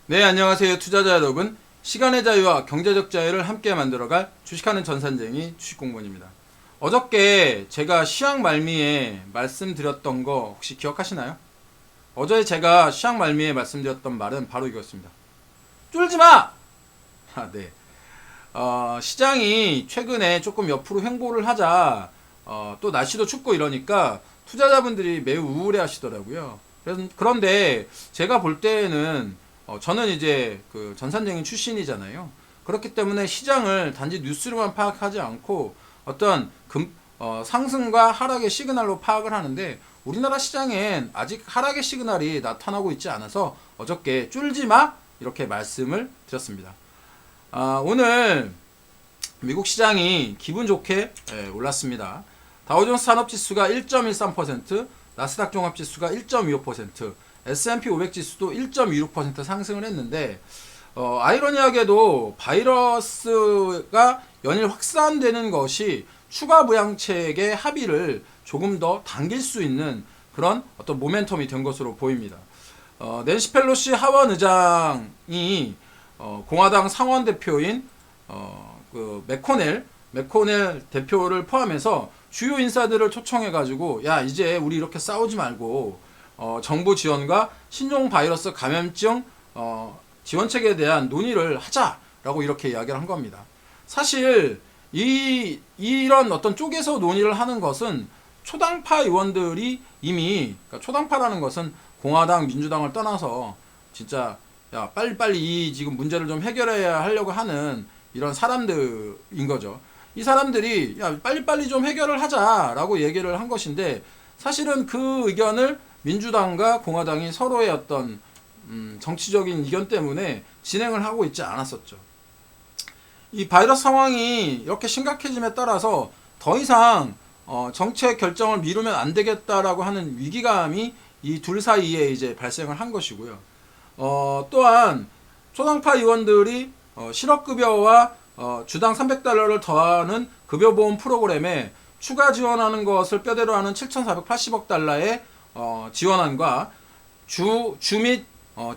네, 안녕하세요. 투자자 여러분. 시간의 자유와 경제적 자유를 함께 만들어갈 주식하는 전산쟁이 주식공무원입니다. 어저께 제가 시황 말미에 말씀드렸던 거 혹시 기억하시나요? 어제 제가 시황 말미에 말씀드렸던 말은 바로 이거였습니다. 쫄지 마! 네. 시장이 최근에 조금 옆으로 횡보를 하자, 또 날씨도 춥고 이러니까 투자자분들이 매우 우울해 하시더라고요. 그런데 제가 볼 때는 저는 이제 그 전산쟁이 출신이잖아요. 그렇기 때문에 시장을 단지 뉴스로만 파악하지 않고 어떤 상승과 하락의 시그널로 파악을 하는데, 우리나라 시장엔 아직 하락의 시그널이 나타나고 있지 않아서 어저께 쫄지 마! 이렇게 말씀을 드렸습니다. 오늘 미국 시장이 기분 좋게 올랐습니다. 다우존스 산업지수가 1.13%, 나스닥 종합지수가 1.25%, S&P 500 지수도 1.26% 상승을 했는데, 아이러니하게도 바이러스가 연일 확산되는 것이 추가 부양책의 합의를 조금 더 당길 수 있는 그런 어떤 모멘텀이 된 것으로 보입니다. 낸시 펠로시 하원 의장이 공화당 상원 대표인 그 맥코넬 대표를 포함해서 주요 인사들을 초청해가지고, 야, 이제 우리 이렇게 싸우지 말고 정부 지원과 신종 바이러스 감염증 지원책에 대한 논의를 하자라고 이렇게 이야기를 한 겁니다. 사실 이런 어떤 쪽에서 논의를 하는 것은 초당파 의원들이 이미, 그러니까 초당파라는 것은 공화당, 민주당을 떠나서 진짜 야, 빨리빨리 이 지금 문제를 좀 해결해야 하려고 하는 이런 사람들인 거죠. 이 사람들이 야, 빨리빨리 좀 해결을 하자라고 얘기를 한 것인데, 사실은 그 의견을 민주당과 공화당이 서로의 어떤 정치적인 이견 때문에 진행을 하고 있지 않았었죠. 이 바이러스 상황이 이렇게 심각해짐에 따라서 더 이상 정책 결정을 미루면 안 되겠다라고 하는 위기감이 이 둘 사이에 이제 발생을 한 것이고요. 또한 초당파 의원들이 실업급여와 주당 300달러를 더하는 급여보험 프로그램에 추가 지원하는 것을 뼈대로 하는 7,480억 달러의 지원안과 주 및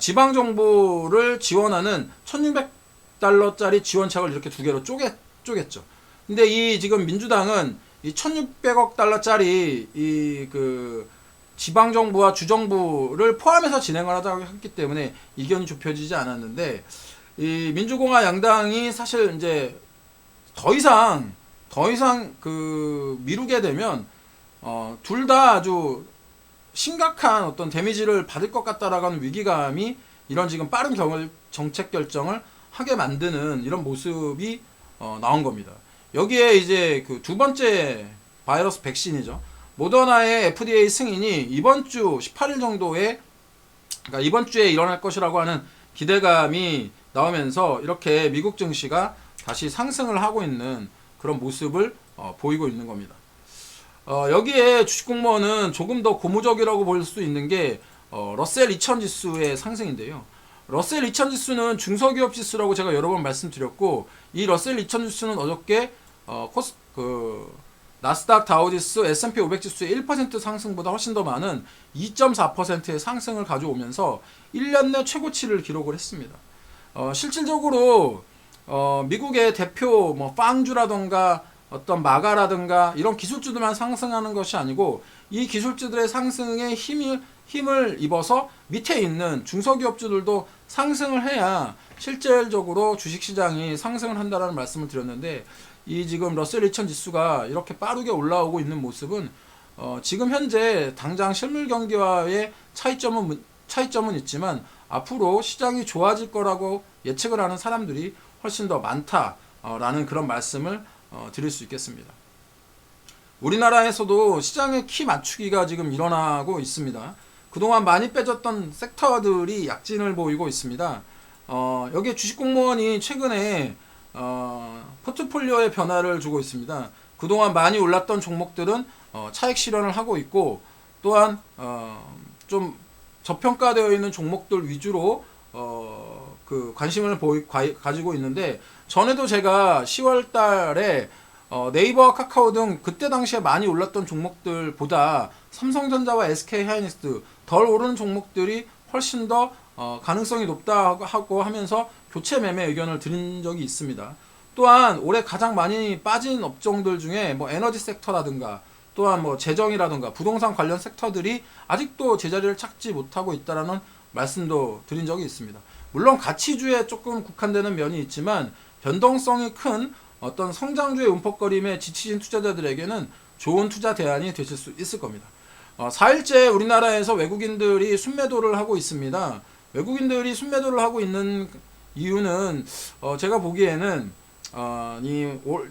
지방정부를 지원하는 1,600달러짜리 지원책을 이렇게 두 개로 쪼갰죠. 근데 이 지금 민주당은 이 1,600억 달러짜리 이 그 지방정부와 주정부를 포함해서 진행을 하자고 했기 때문에 이견이 좁혀지지 않았는데, 이 민주공화 양당이 사실 이제 더 이상 그 미루게 되면 둘 다 아주 심각한 어떤 데미지를 받을 것 같다라는 위기감이 이런 지금 빠른 정책 결정을 하게 만드는 이런 모습이 나온 겁니다. 여기에 이제 그 두 번째 바이러스 백신이죠. 모더나의 FDA 승인이 이번 주 18일 정도에, 그러니까 이번 주에 일어날 것이라고 하는 기대감이 나오면서 이렇게 미국 증시가 다시 상승을 하고 있는 그런 모습을 보이고 있는 겁니다. 여기에 주식공무원은 조금 더 고무적이라고 볼 수 있는 게 러셀 2000 지수의 상승인데요. 러셀 2000 지수는 중소기업 지수라고 제가 여러 번 말씀드렸고, 이 러셀 2000 지수는 어저께 나스닥 다우지수 S&P 500 지수의 1% 상승보다 훨씬 더 많은 2.4%의 상승을 가져오면서 1년 내 최고치를 기록을 했습니다. 실질적으로 미국의 대표 빵주라던가 어떤 마가라든가 이런 기술주들만 상승하는 것이 아니고, 이 기술주들의 상승에 힘을 입어서 밑에 있는 중소기업주들도 상승을 해야 실질적으로 주식시장이 상승을 한다라는 말씀을 드렸는데, 이 지금 러셀 2000 지수가 이렇게 빠르게 올라오고 있는 모습은 지금 현재 당장 실물 경기와의 차이점은 있지만 앞으로 시장이 좋아질 거라고 예측을 하는 사람들이 훨씬 더 많다라는 그런 말씀을 드릴 수 있겠습니다. 우리나라에서도 시장의 키 맞추기가 지금 일어나고 있습니다. 그동안 많이 빼졌던 섹터들이 약진을 보이고 있습니다. 여기에 주식공무원이 최근에 포트폴리오의 변화를 주고 있습니다. 그동안 많이 올랐던 종목들은 차익 실현을 하고 있고, 또한 좀 저평가되어 있는 종목들 위주로 그 관심을 가지고 있는데, 전에도 제가 10월 달에 네이버와 카카오 등 그때 당시에 많이 올랐던 종목들보다 삼성전자와 SK하이닉스 덜 오르는 종목들이 훨씬 더 가능성이 높다 하고 하면서 교체 매매 의견을 드린 적이 있습니다. 또한 올해 가장 많이 빠진 업종들 중에 뭐 에너지 섹터라든가 또한 뭐 재정이라든가 부동산 관련 섹터들이 아직도 제자리를 찾지 못하고 있다라는 말씀도 드린 적이 있습니다. 물론 가치주에 조금 국한되는 면이 있지만 변동성이 큰 어떤 성장주의 움퍽거림에 지치신 투자자들에게는 좋은 투자 대안이 되실 수 있을 겁니다. 4일째 우리나라에서 외국인들이 순매도를 하고 있습니다. 외국인들이 순매도를 하고 있는 이유는 제가 보기에는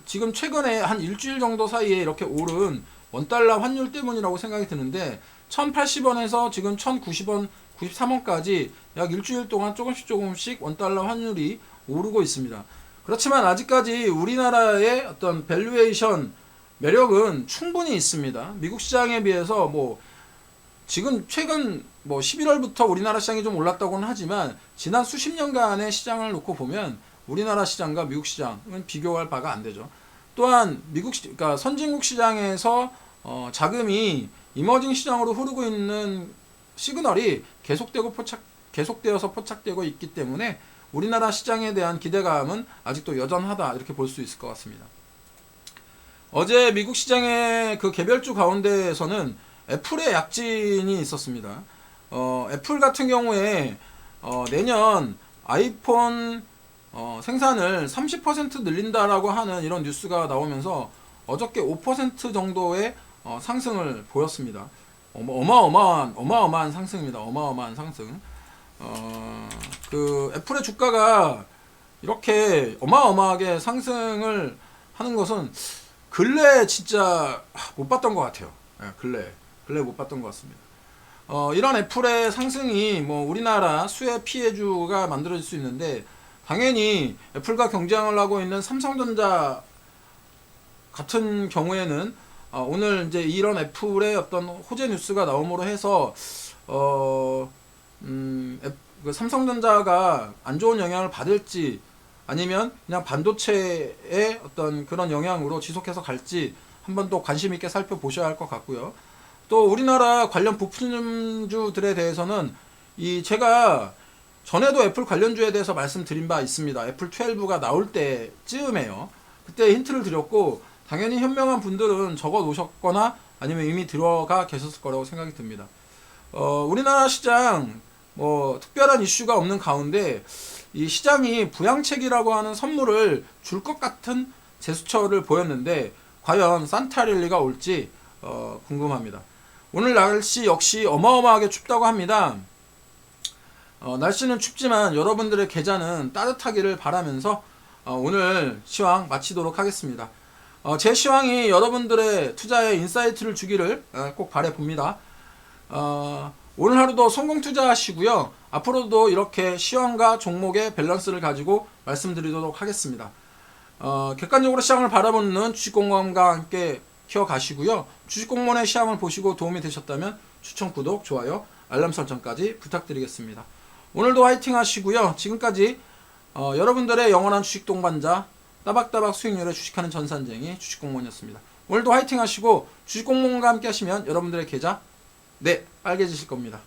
지금 최근에 한 일주일 정도 사이에 이렇게 오른 원달러 환율 때문이라고 생각이 드는데 1080원에서 지금 1090원, 93원까지 약 일주일 동안 조금씩 원달러 환율이 오르고 있습니다. 그렇지만 아직까지 우리나라의 어떤 밸류에이션 매력은 충분히 있습니다. 미국 시장에 비해서 뭐 지금 최근 뭐 11월부터 우리나라 시장이 좀 올랐다고는 하지만 지난 수십 년간의 시장을 놓고 보면 우리나라 시장과 미국 시장은 비교할 바가 안 되죠. 또한 그러니까 선진국 시장에서 자금이 이머징 시장으로 흐르고 있는 시그널이 계속되어서 포착되고 있기 때문에 우리나라 시장에 대한 기대감은 아직도 여전하다 이렇게 볼 수 있을 것 같습니다. 어제 미국 시장의 그 개별주 가운데에서는 애플의 약진이 있었습니다. 애플 같은 경우에 내년 아이폰 생산을 30% 늘린다라고 하는 이런 뉴스가 나오면서 어저께 5% 정도의 상승을 보였습니다. 어마어마한 상승입니다. 어마어마한 상승. 그 애플의 주가가 이렇게 어마어마하게 상승을 하는 것은 근래 진짜 못 봤던 것 같아요. 근래 못 봤던 것 같습니다. 이런 애플의 상승이 뭐 우리나라 수혜 피해주가 만들어질 수 있는데 당연히 애플과 경쟁을 하고 있는 삼성전자 같은 경우에는 오늘 이제 이런 애플의 어떤 호재 뉴스가 나옴으로 해서 그 삼성전자가 안 좋은 영향을 받을지 아니면 그냥 반도체의 어떤 그런 영향으로 지속해서 갈지 한번 또 관심 있게 살펴보셔야 할 것 같고요. 또 우리나라 관련 부품주들에 대해서는 제가 전에도 애플 관련주에 대해서 말씀드린 바 있습니다. 애플 12가 나올 때쯤에요. 그때 힌트를 드렸고 당연히 현명한 분들은 적어 놓으셨거나 아니면 이미 들어가 계셨을 거라고 생각이 듭니다. 우리나라 시장 뭐 특별한 이슈가 없는 가운데 이 시장이 부양책이라고 하는 선물을 줄 것 같은 제스처를 보였는데 과연 산타랠리가 올지 궁금합니다. 오늘 날씨 역시 어마어마하게 춥다고 합니다. 날씨는 춥지만 여러분들의 계좌는 따뜻하기를 바라면서 오늘 시황 마치도록 하겠습니다. 제 시황이 여러분들의 투자에 인사이트를 주기를 꼭 바라봅니다. 오늘 하루도 성공 투자하시고요. 앞으로도 이렇게 시황과 종목의 밸런스를 가지고 말씀드리도록 하겠습니다. 객관적으로 시황을 바라보는 주식공무원과 함께 키워가시고요. 주식공무원의 시황을 보시고 도움이 되셨다면 추천, 구독, 좋아요, 알람 설정까지 부탁드리겠습니다. 오늘도 화이팅 하시고요. 지금까지 여러분들의 영원한 주식 동반자 따박따박 수익률에 주식하는 전산쟁이 주식공무원이었습니다. 오늘도 화이팅 하시고 주식공무원과 함께 하시면 여러분들의 계좌 빨개지실 겁니다.